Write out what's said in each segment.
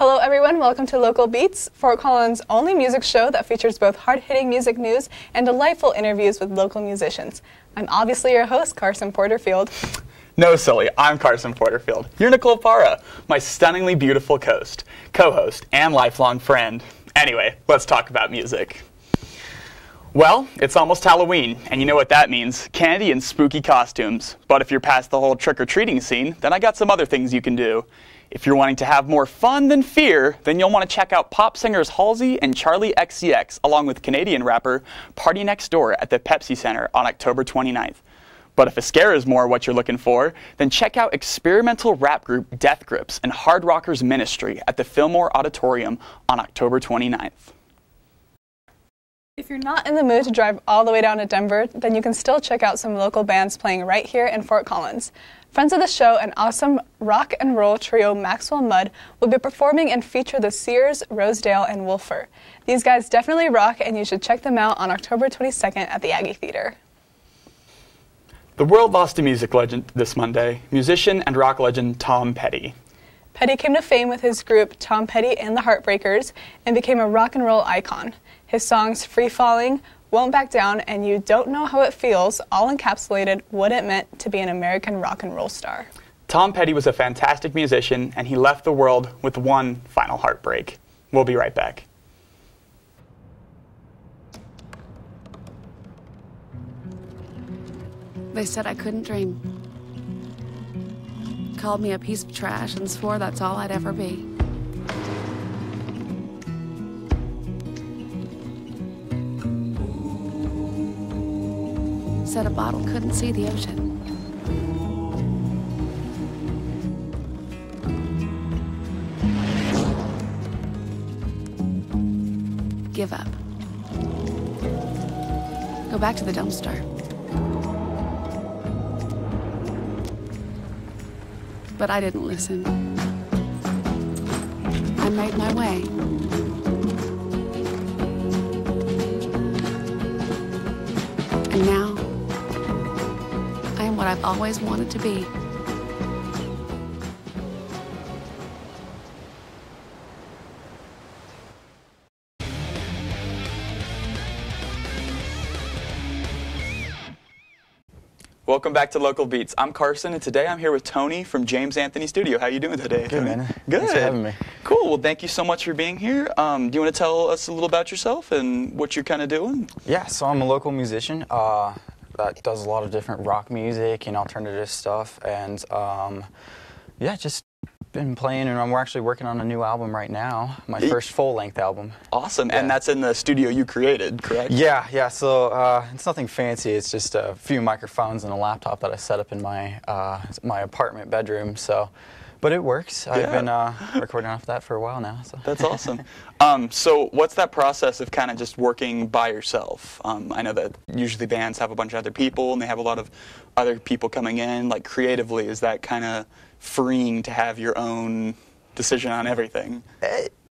Hello everyone, welcome to Local Beats, Fort Collins' only music show that features both hard-hitting music news and delightful interviews with local musicians. I'm obviously your host, Carson Porterfield. No, silly, I'm Carson Porterfield. You're Nicole Parra, my stunningly beautiful co-host, and lifelong friend. Anyway, let's talk about music. Well, it's almost Halloween, and you know what that means, candy and spooky costumes. But if you're past the whole trick-or-treating scene, then I got some other things you can do. If you're wanting to have more fun than fear, then you'll want to check out pop singers Halsey and Charlie XCX, along with Canadian rapper Party Next Door at the Pepsi Center on October 29th. But if a scare is more what you're looking for, then check out experimental rap group Death Grips and Hard Rockers Ministry at the Fillmore Auditorium on October 29th. If you're not in the mood to drive all the way down to Denver, then you can still check out some local bands playing right here in Fort Collins. Friends of the show and awesome rock and roll trio Maxwell Mudd will be performing and feature the Sears, Rosedale, and Wolfer. These guys definitely rock, and you should check them out on October 22nd at the Aggie Theater. The world lost a music legend this Monday, musician and rock legend Tom Petty. Petty came to fame with his group Tom Petty and the Heartbreakers and became a rock and roll icon. His songs Free Falling, Won't Back Down, and You Don't Know How It Feels all encapsulated what it meant to be an American rock and roll star. Tom Petty was a fantastic musician, and he left the world with one final heartbreak. We'll be right back. They said I couldn't dream. Called me a piece of trash and swore that's all I'd ever be. Said a bottle couldn't see the ocean. Give up. Go back to the dumpster. But I didn't listen. I made my way. And now, I am what I've always wanted to be. Welcome back to Local Beats. I'm Carson, and today I'm here with Tony from James Anthony Studio. How you doing today, Good, Tony? man. Good. Thanks for having me. Cool. Well, thank you so much for being here. Do you want to tell us a little about yourself and what you're kind of doing? Yeah, so I'm a local musician that does a lot of different rock music and alternative stuff, and yeah, just been playing, and we're actually working on a new album right now, my first full-length album. Awesome. Yeah. And that's in the studio you created, correct? Yeah, so it's nothing fancy. It's just a few microphones and a laptop that I set up in my my apartment bedroom, so, but it works. Yeah. I've been recording off that for a while now. So. That's awesome. So what's that process of kind of just working by yourself? I know that usually bands have a bunch of other people, and they have a lot of other people coming in. Like, creatively, is that kind of freeing to have your own decision on everything?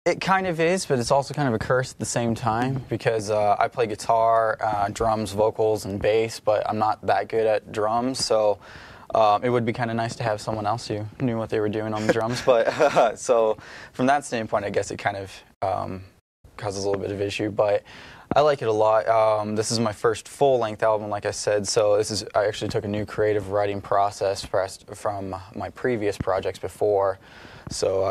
It kind of is, but it's also kind of a curse at the same time, because I play guitar, drums, vocals, and bass, but I'm not that good at drums, so it would be kind of nice to have someone else who knew what they were doing on the drums. But so from that standpoint, I guess it kind of causes a little bit of issue, but I like it a lot. This is my first full-length album, like I said, so I actually took a new creative writing process from my previous projects before. So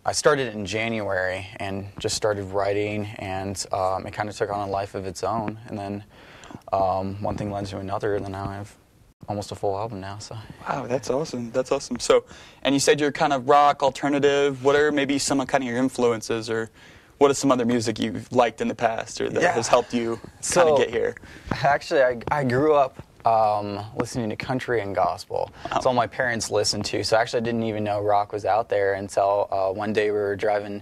I started in January and just started writing, and it kind of took on a life of its own. And then one thing led to another, and then now I have almost a full album now. So. Wow, that's awesome. That's awesome. So, and you said you're kind of rock, alternative. What are maybe some of kind of your influences, or what is some other music you've liked in the past, or that has helped you kind of get here? Actually, I grew up listening to country and gospel. That's all my parents listened to. So actually, I didn't even know rock was out there until one day we were driving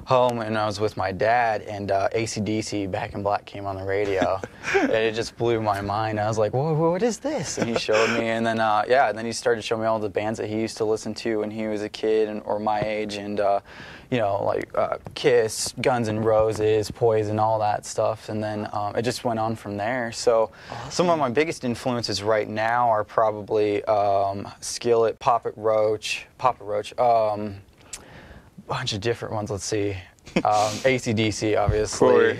home, and I was with my dad, and AC/DC, Back in Black, came on the radio, and it just blew my mind. I was like, "Whoa, what is this?" And he showed me, and then and then he started showing me all the bands that he used to listen to when he was a kid or my age, and you know, like Kiss, Guns N' Roses, Poison, all that stuff, and then it just went on from there. So some of my biggest influences right now are probably Skillet, Papa Roach, bunch of different ones. Let's see. AC/DC, obviously.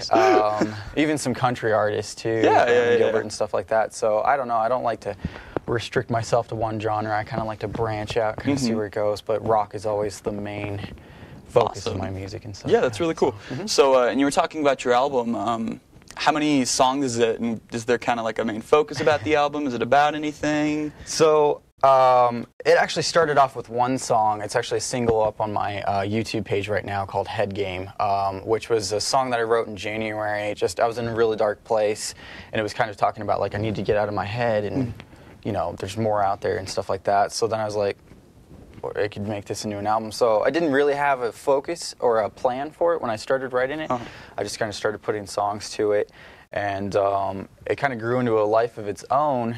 Even some country artists too. Gilbert and stuff like that. So I don't know. I don't like to restrict myself to one genre. I kind of like to branch out, kind of see where it goes. But rock is always the main focus of my music and stuff. Yeah, that's really cool. So, and you were talking about your album. How many songs is it, and is there kind of like a main focus about the album? Is it about anything? So, it actually started off with one song. It's actually a single up on my YouTube page right now called Head Game, which was a song that I wrote in January. I was in a really dark place, and it was kind of talking about, like, I need to get out of my head, and, you know, there's more out there and stuff like that. So then I was like, I could make this into an album. So I didn't really have a focus or a plan for it when I started writing it. I just kind of started putting songs to it, and it kind of grew into a life of its own.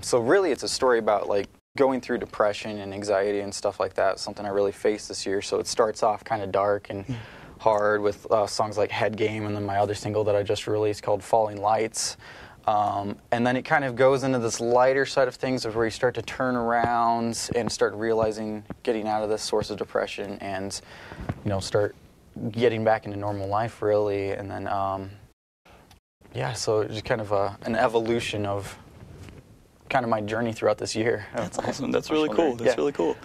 So really it's a story about like going through depression and anxiety and stuff like that, something I really faced this year. So it starts off kind of dark and hard with songs like Head Game, and then my other single that I just released called Falling Lights. And then it kind of goes into this lighter side of things of where you start to turn around and start realizing getting out of this source of depression and, you know, start getting back into normal life really. And then, yeah, so it's just kind of an evolution of kind of my journey throughout this year. That's awesome. That's really cool. That's really cool.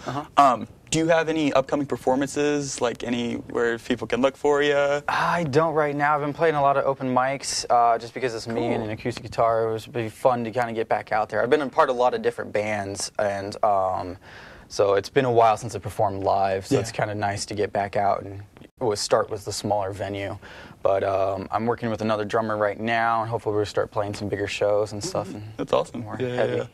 Do you have any upcoming performances, like any where people can look for you? I don't right now. I've been playing a lot of open mics just because it's me and an acoustic guitar. It was pretty fun to kind of get back out there. I've been a part of a lot of different bands, and so it's been a while since I performed live, so it's kind of nice to get back out and start with the smaller venue. But I'm working with another drummer right now, and hopefully we'll start playing some bigger shows and stuff. And that's awesome. More heavy.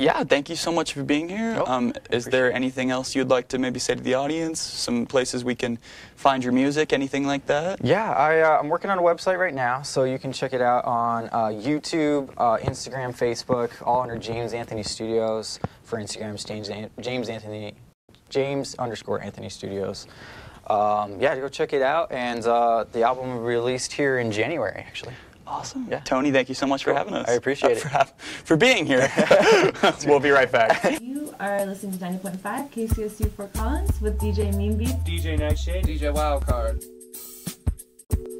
Yeah, thank you so much for being here. Is there anything else you'd like to maybe say to the audience? Some places we can find your music, anything like that? Yeah, I'm working on a website right now, so you can check it out on YouTube, Instagram, Facebook, all under James Anthony Studios. For Instagram, it's James_Anthony Studios. Yeah, go check it out, and the album will be released here in January, actually. Awesome. Yeah. Tony, thank you so much for having us. I appreciate it. For being here. We'll be right back. You are listening to 90.5 KCSU Fort Collins with DJ Meanbeat, DJ Nightshade, DJ Wildcard.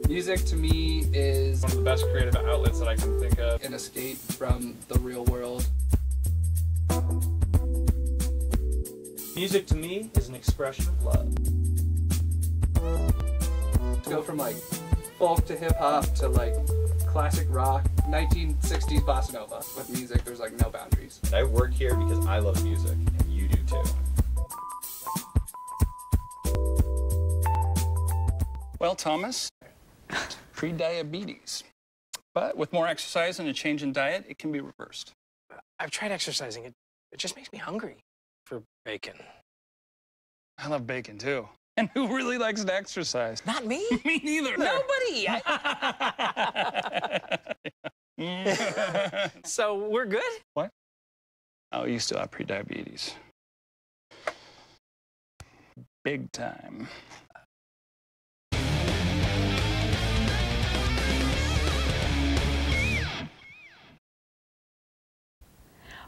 Music to me is one of the best creative outlets that I can think of. An escape from the real world. Music to me is an expression of love. To go from like folk to hip hop to like classic rock, 1960s bossa nova. With music, there's like no boundaries. And I work here because I love music, and you do too. Well, Thomas, pre-diabetes. But with more exercise and a change in diet, it can be reversed. I've tried exercising. It just makes me hungry for bacon. I love bacon, too. And who really likes to exercise? Not me. Me neither. Nobody. So we're good? What? Oh, you still have pre-diabetes. Big time.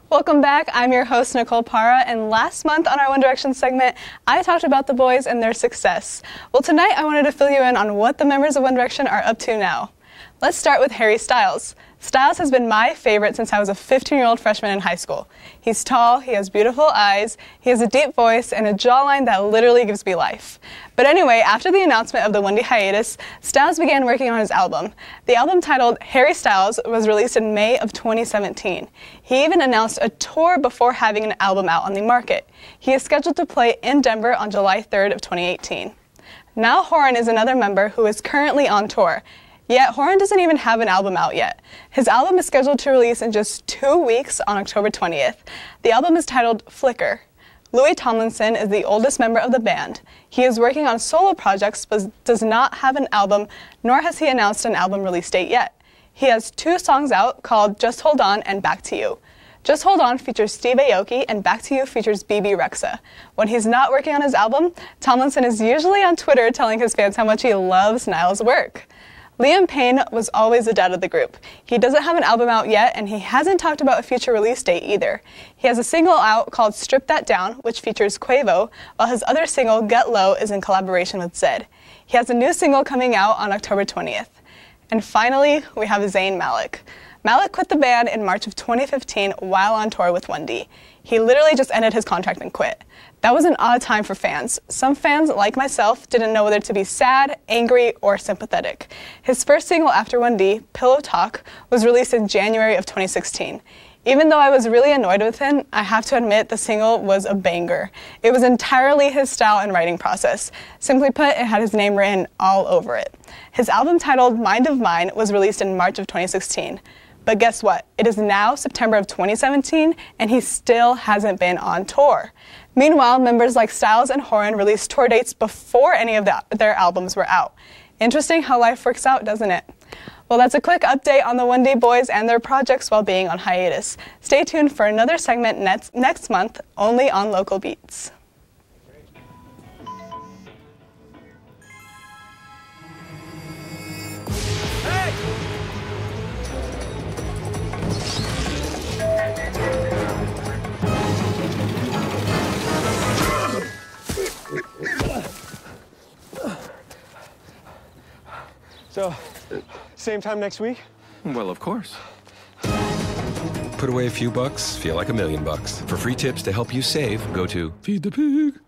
Welcome back. I'm your host, Nicole Parra, and last month on our One Direction segment, I talked about the boys and their success. Well, tonight I wanted to fill you in on what the members of One Direction are up to now. Let's start with Harry Styles. Styles has been my favorite since I was a 15-year-old freshman in high school. He's tall, he has beautiful eyes, he has a deep voice, and a jawline that literally gives me life. But anyway, after the announcement of the one-day hiatus, Styles began working on his album. The album titled Harry Styles was released in May of 2017. He even announced a tour before having an album out on the market. He is scheduled to play in Denver on July 3rd of 2018. Niall Horan is another member who is currently on tour. Yet Horan doesn't even have an album out yet. His album is scheduled to release in just 2 weeks on October 20th. The album is titled Flicker. Louis Tomlinson is the oldest member of the band. He is working on solo projects but does not have an album, nor has he announced an album release date yet. He has 2 songs out called Just Hold On and Back to You. Just Hold On features Steve Aoki and Back to You features BB Rexa. When he's not working on his album, Tomlinson is usually on Twitter telling his fans how much he loves Niall's work. Liam Payne was always the dad of the group. He doesn't have an album out yet, and he hasn't talked about a future release date either. He has a single out called Strip That Down, which features Quavo, while his other single, Get Low, is in collaboration with Zedd. He has a new single coming out on October 20th. And finally, we have Zayn Malik. Malik quit the band in March of 2015 while on tour with 1D. He literally just ended his contract and quit. That was an odd time for fans. Some fans, like myself, didn't know whether to be sad, angry, or sympathetic. His first single after 1D, Pillow Talk, was released in January of 2016. Even though I was really annoyed with him, I have to admit the single was a banger. It was entirely his style and writing process. Simply put, it had his name written all over it. His album titled Mind of Mine was released in March of 2016. But guess what? It is now September of 2017, and he still hasn't been on tour. Meanwhile, members like Styles and Horan released tour dates before any of their albums were out. Interesting how life works out, doesn't it? Well, that's a quick update on the 1D boys and their projects while being on hiatus. Stay tuned for another segment next month, only on Local Beats. So, same time next week? Well, of course. Put away a few bucks, feel like $1,000,000. For free tips to help you save, go to Feed the Pig.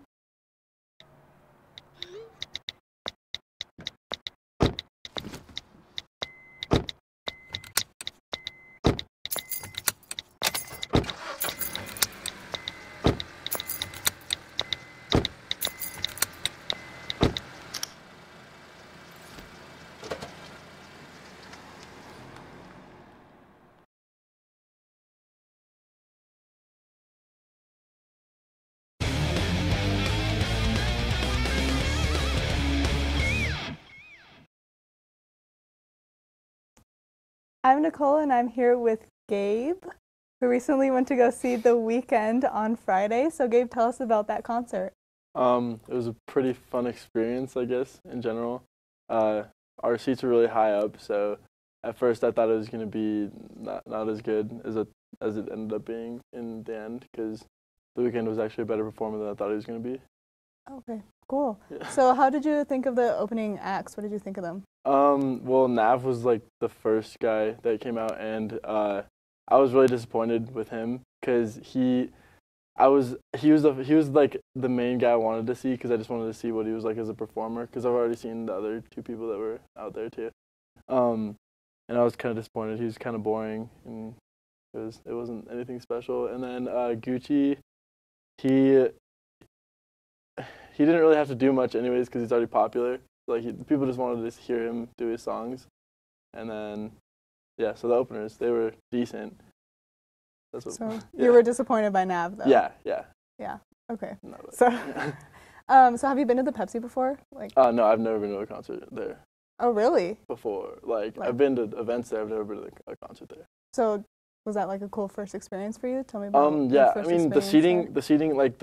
I'm Nicole, and I'm here with Gabe, who recently went to go see The Weeknd on Friday. So Gabe, tell us about that concert. It was a pretty fun experience, I guess, in general. Our seats were really high up, so at first I thought it was going to be not as good as it ended up being in the end, because The Weeknd was actually a better performer than I thought he was going to be. Okay, cool. Yeah. So how did you think of the opening acts? What did you think of them? Well, Nav was like the first guy that came out, and I was really disappointed with him because he was like the main guy I wanted to see, because I just wanted to see what he was like as a performer, because I've already seen the other two people that were out there too. And I was kind of disappointed. He was kind of boring, and it wasn't anything special. And then Gucci, he didn't really have to do much anyways, because he's already popular. Like people just wanted to hear him do his songs. And then, yeah, so the openers, they were decent. That's what, So yeah. you were disappointed by Nav, though? Yeah. Yeah, okay. No, but, So, yeah. So have you been to the Pepsi before? No, I've never been to a concert there. Oh, really? Before. Like I've been to events there, I've never been to a concert there. So was that like a cool first experience for you? Tell me about yeah, your I first mean, the experience seating, like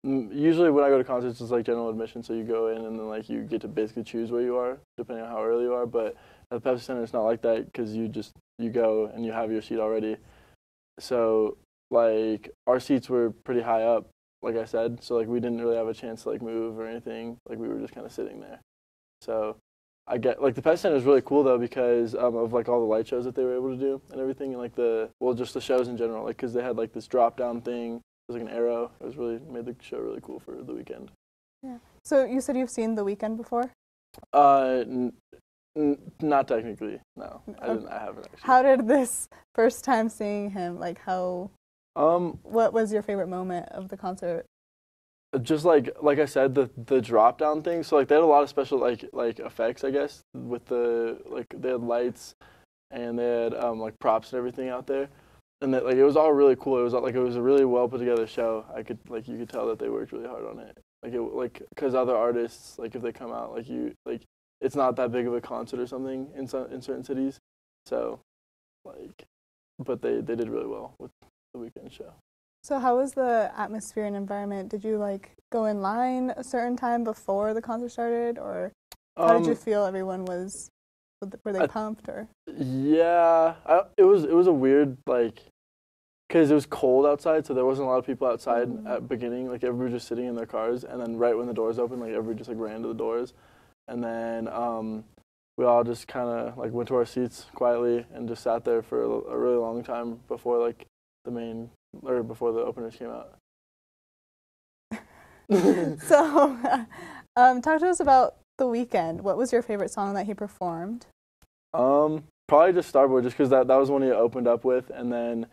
usually when I go to concerts, it's like general admission, so you go in and then like you get to basically choose where you are, depending on how early you are. But at the Pepsi Center, it's not like that, because you go and you have your seat already. So like our seats were pretty high up, like I said, so like we didn't really have a chance to like move or anything. Like we were just kind of sitting there. So I get like the Pepsi Center is really cool though, because of like all the light shows that they were able to do and everything, and like just the shows in general, like because they had like this drop down thing. It was like an arrow. It was made the show really cool for The Weeknd. Yeah. So you said you've seen The Weeknd before? Not technically, no. I haven't actually. How did this first time seeing him, like how, what was your favorite moment of the concert? Just like I said, the drop down thing. So like they had a lot of special like effects, I guess, with they had lights and they had like props and everything out there. And that, like, it was all really cool. It was a really well put together show. You could tell that they worked really hard on it. Because other artists, like if they come out, it's not that big of a concert or something in certain cities. So, but they did really well with the Weeknd show. So how was the atmosphere and environment? Did you go in line a certain time before the concert started, or how did you feel everyone was Were they pumped or? Yeah, it was a weird, like, because it was cold outside, so there wasn't a lot of people outside at the beginning. Like, everybody was just sitting in their cars, and then right when the doors opened, like, everybody just, like, ran to the doors. And then we all just kind of, like, went to our seats quietly and just sat there for a really long time before, like, before the openers came out. So, talk to us about The Weeknd. What was your favorite song that he performed? Probably just Starboy, just because that was one he opened up with, and then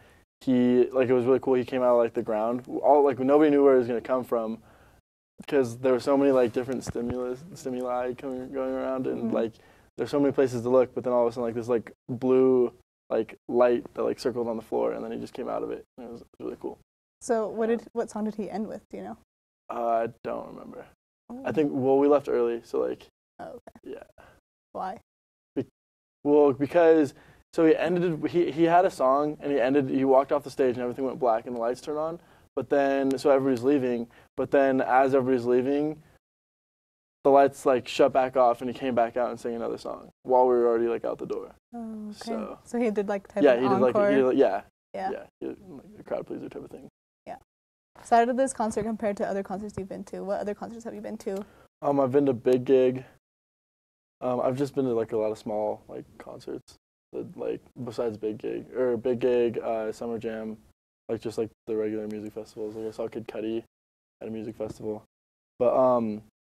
it was really cool. He came out of, like, the ground. Nobody knew where he was going to come from because there were so many, like, different stimuli going around, and, like, there's so many places to look, but then all of a sudden, like, this, like, blue, like, light that, like, circled on the floor, and then he just came out of it. And it was really cool. So what song did he end with, do you know? I don't remember. Oh. I think, we left early, so, like, oh, okay. Yeah. Why? Because he had a song, and he walked off the stage, and everything went black, and the lights turned on, so everybody's leaving, but then as everybody's leaving, the lights, like, shut back off, and he came back out and sang another song while we were already, like, out the door. Oh, okay. So he did, like, type of encore? Yeah, he did, like, a crowd pleaser type of thing. Yeah. So how did this concert compare to other concerts you've been to? What other concerts have you been to? I've been to Big Gig. I've just been to, like, a lot of small, like, concerts, like, besides Big Gig, Summer Jam, like, just, like, the regular music festivals. Like, I saw Kid Cudi at a music festival. But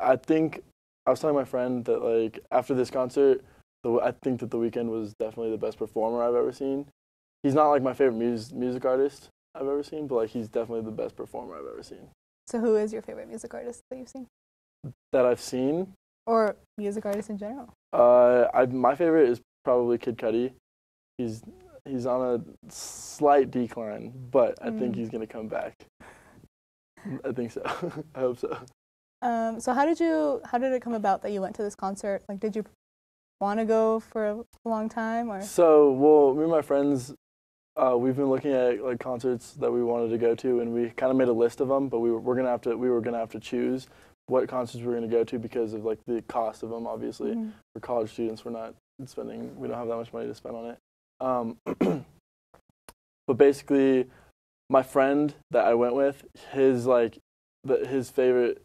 I think I was telling my friend that, like, after this concert, I think that The Weeknd was definitely the best performer I've ever seen. He's not, like, my favorite music artist I've ever seen, but, like, he's definitely the best performer I've ever seen. So who is your favorite music artist that you've seen? That I've seen? Or music artists in general? My favorite is probably Kid Cudi. He's on a slight decline, but I think he's gonna come back. I think so. I hope so. So how did it come about that you went to this concert? Like, did you want to go for a long time, or? So, me and my friends, we've been looking at, like, concerts that we wanted to go to, and we kind of made a list of them, but we were gonna have to choose what concerts we were going to go to because of, like, the cost of them, obviously. For college students, we don't have that much money to spend on it. But basically, my friend that I went with, his favorite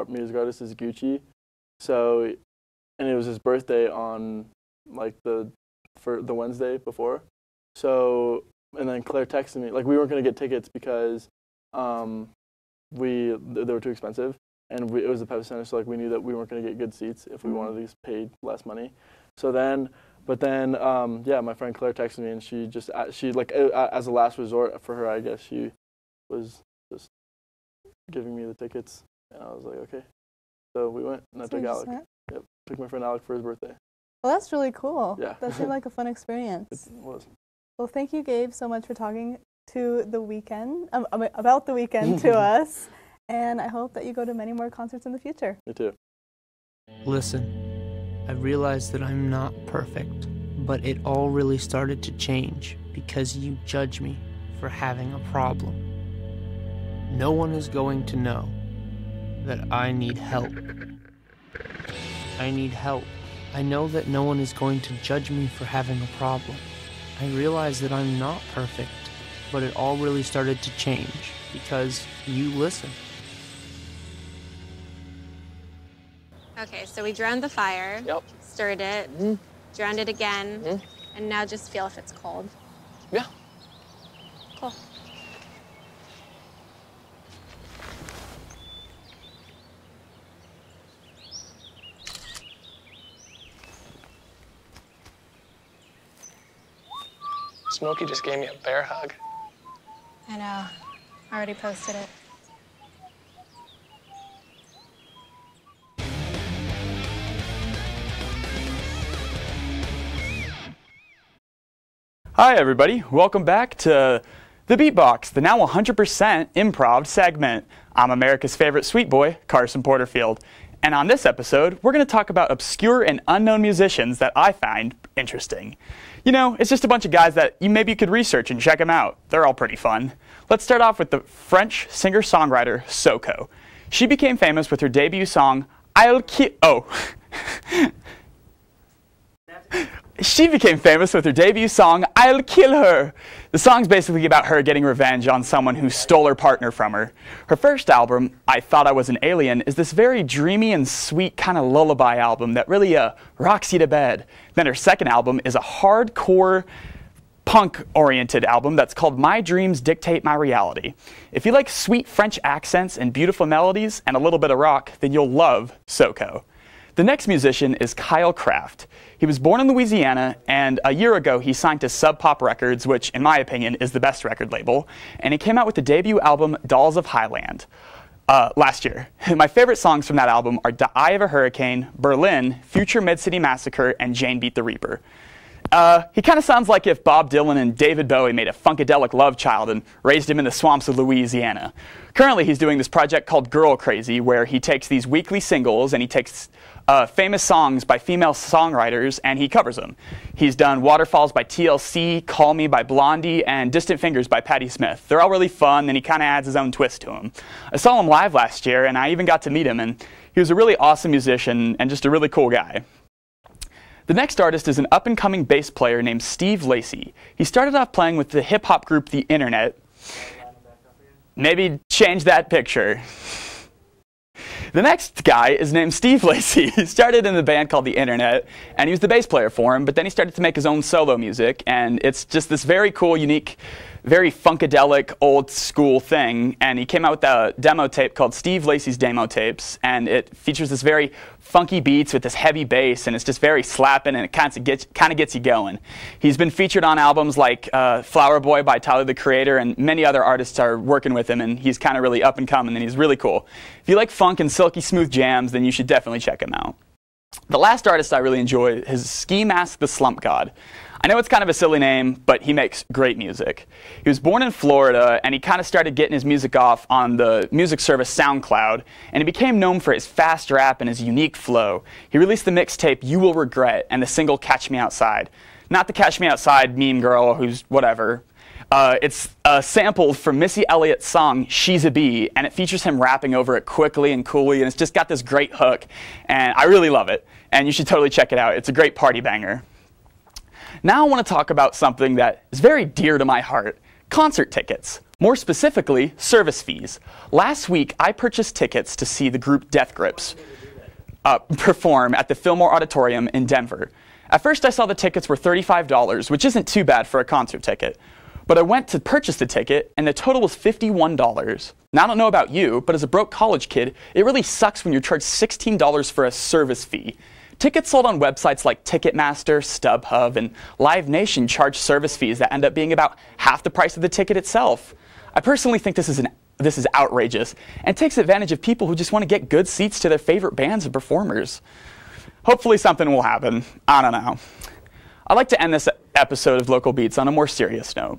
music artist is Gucci. So, and it was his birthday on, like, the Wednesday before. So, and then Claire texted me, like, we weren't going to get tickets because they were too expensive. And it was the Pepsi Center, so, like, we knew that we weren't going to get good seats if we wanted to pay less money. So then, my friend Claire texted me, and she like, as a last resort for her, I guess, she was just giving me the tickets. And I was like, okay. So we went, and I took Alec. Yep, took my friend Alec for his birthday. Well, that's really cool. Yeah. That seemed like a fun experience. It was. Well, thank you, Gabe, so much for talking to The Weeknd, about The Weeknd to us. And I hope that you go to many more concerts in the future. Me too. Listen, I realize that I'm not perfect, but it all really started to change because you judge me for having a problem. No one is going to know that I need help. I need help. I know that no one is going to judge me for having a problem. I realize that I'm not perfect, but it all really started to change because you listen. Okay, so we drowned the fire, stirred it, drowned it again, and now just feel if it's cold. Yeah. Cool. Smokey just gave me a bear hug. I know. I already posted it. Hi everybody, welcome back to The Beatbox, the now 100% improv segment. I'm America's favorite sweet boy, Carson Porterfield. And on this episode, we're going to talk about obscure and unknown musicians that I find interesting. You know, it's just a bunch of guys that maybe you could research and check them out. They're all pretty fun. Let's start off with the French singer-songwriter Soko. She became famous with her debut song, I'll Keep... Oh. She became famous with her debut song, I'll Kill Her. The song's basically about her getting revenge on someone who stole her partner from her. Her first album, I Thought I Was an Alien, is this very dreamy and sweet kind of lullaby album that really rocks you to bed. Then her second album is a hardcore punk-oriented album that's called My Dreams Dictate My Reality. If you like sweet French accents and beautiful melodies and a little bit of rock, then you'll love SoCo. The next musician is Kyle Kraft. He was born in Louisiana, and a year ago he signed to Sub Pop Records, which in my opinion is the best record label, and he came out with the debut album Dolls of Highland last year. My favorite songs from that album are The Eye of a Hurricane, Berlin, Future Mid-City Massacre, and Jane Beat the Reaper. He kind of sounds like if Bob Dylan and David Bowie made a funkadelic love child and raised him in the swamps of Louisiana. Currently, he's doing this project called Girl Crazy, where he takes these weekly singles and he takes famous songs by female songwriters and he covers them. He's done Waterfalls by TLC, Call Me by Blondie, and Distant Fingers by Patti Smith. They're all really fun, and he kind of adds his own twist to them. I saw him live last year, and I even got to meet him, and he was a really awesome musician and just a really cool guy. The next artist is an up-and-coming bass player named Steve Lacy. He started off playing with the hip-hop group The Internet. Maybe change that picture. The next guy is named Steve Lacy. He started in the band called The Internet, and he was the bass player for him, but then he started to make his own solo music, and it's just this very cool, unique, very funkadelic, old school thing, and he came out with a demo tape called Steve Lacy's Demo Tapes, and it features this very funky beats with this heavy bass, and it's just very slapping, and it kind of gets you going. He's been featured on albums like Flower Boy by Tyler, the Creator, and many other artists are working with him, and he's kind of really up and coming, and he's really cool. If you like funk and silky smooth jams, then you should definitely check him out. The last artist I really enjoy is Ski Mask the Slump God. I know it's kind of a silly name, but he makes great music. He was born in Florida, and he kind of started getting his music off on the music service SoundCloud, and he became known for his fast rap and his unique flow. He released the mixtape You Will Regret and the single Catch Me Outside. Not the Catch Me Outside meme girl who's whatever. It's sampled from Missy Elliott's song She's a Bee, and it features him rapping over it quickly and coolly, and it's just got this great hook, and I really love it, and you should totally check it out. It's a great party banger. Now I want to talk about something that is very dear to my heart, concert tickets. More specifically, service fees. Last week, I purchased tickets to see the group Death Grips perform at the Fillmore Auditorium in Denver. At first, I saw the tickets were $35, which isn't too bad for a concert ticket. But I went to purchase the ticket, and the total was $51. Now, I don't know about you, but as a broke college kid, it really sucks when you're charged $16 for a service fee. Tickets sold on websites like Ticketmaster, StubHub, and Live Nation charge service fees that end up being about half the price of the ticket itself. I personally think this is outrageous and takes advantage of people who just want to get good seats to their favorite bands and performers. Hopefully something will happen. I don't know. I'd like to end this episode of Local Beats on a more serious note.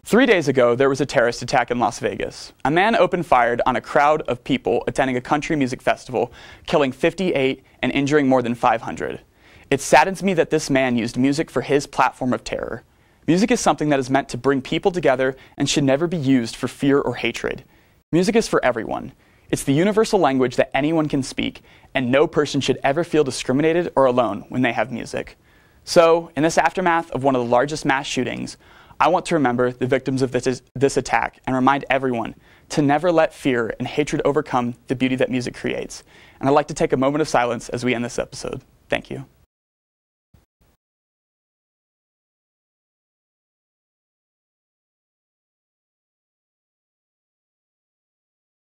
3 days ago, there was a terrorist attack in Las Vegas. A man opened fire on a crowd of people attending a country music festival, killing 58 and injuring more than 500. It saddens me that this man used music for his platform of terror. Music is something that is meant to bring people together and should never be used for fear or hatred. Music is for everyone. It's the universal language that anyone can speak, and no person should ever feel discriminated or alone when they have music. So, in this aftermath of one of the largest mass shootings, I want to remember the victims of this attack and remind everyone to never let fear and hatred overcome the beauty that music creates. And I'd like to take a moment of silence as we end this episode. Thank you.